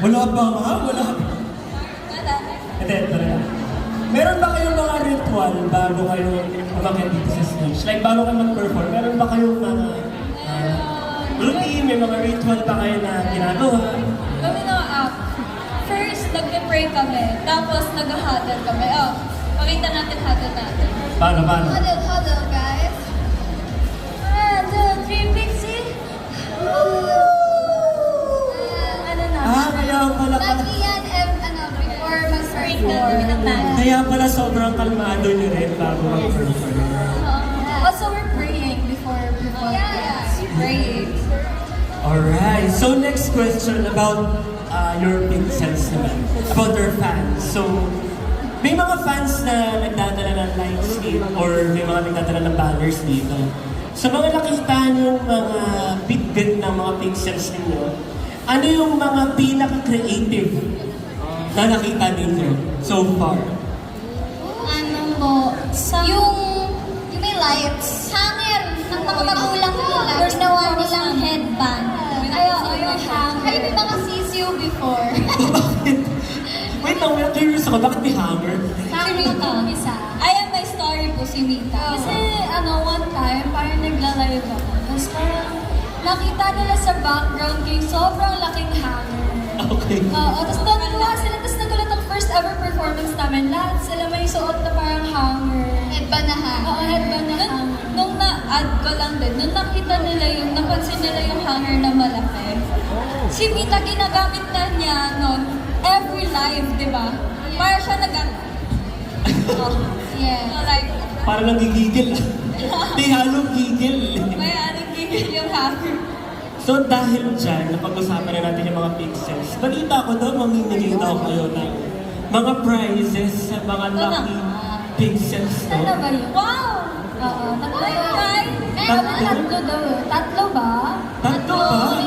Wala pa nga, wala pa. Hindi, talaga. Meron ba kayong mga ritual bago kayo umakyat dito sa stage? Like, bago kayo mag-perform, meron ba kayong mga routine, may mga ritual ba kayo na ginagawa? Kami na, first, nag-pray kami. Tapos, nag-huddle kami. Oh, pakita natin huddle natin. Paano? Huddle, guys. 1, 2, 3, pixie. Ano na? Kaya pala Lagi yan, before mag-perform. Kaya pala sobrang kalmado nyo rin bago mag-perform. Also, we're praying before performance. Praying. Alright, so next question about your big sense naman. About your fans. So, may mga fans na nagdadala ng lights dito or may mga nagdadala ng banners dito. Sa mga nakita nyo mga bit-bit ng mga pixels ninyo, ano yung mga pinaka-creative na nakita ninyo so far? Ano mo? Yung may lights. Hanger ng mga magulang nila. Ginawa nilang headband. Ay, yung hanger. Ay, may mga sisiyo before. Bakit? Wait lang, curious ako, bakit may hammer? Si Mita. Ayan, may story po si Mita. Kasi, one time, parang nagla-live ako. Tapos parang nakita nila sa background ko yung sobrang laking hanger. Okay. Tapos natuwa sila. Tapos nagulat ang first ever performance namin. Lahat sila may suot na parang hanger. Headband na hanger. Oo, headband na hanger. Nung na-add ko lang din, nung nakita nila yung, napansin nila yung hanger na malaki. Si Mita, ginagamit na niya nun, every live, di ba? Para siya yeah. So like, Parang nagigigil. May halong gigil. may anong gigil yung hanger. So dahil dyan, napag-usapan na natin yung mga pixels. Balita ko daw, mamimigay daw kayo ng mga prizes sa mga lucky pixels. Ano ba yun? Wow! Oo, tatlo yun. Tatlo daw. Tatlo ba? Tatlo ba?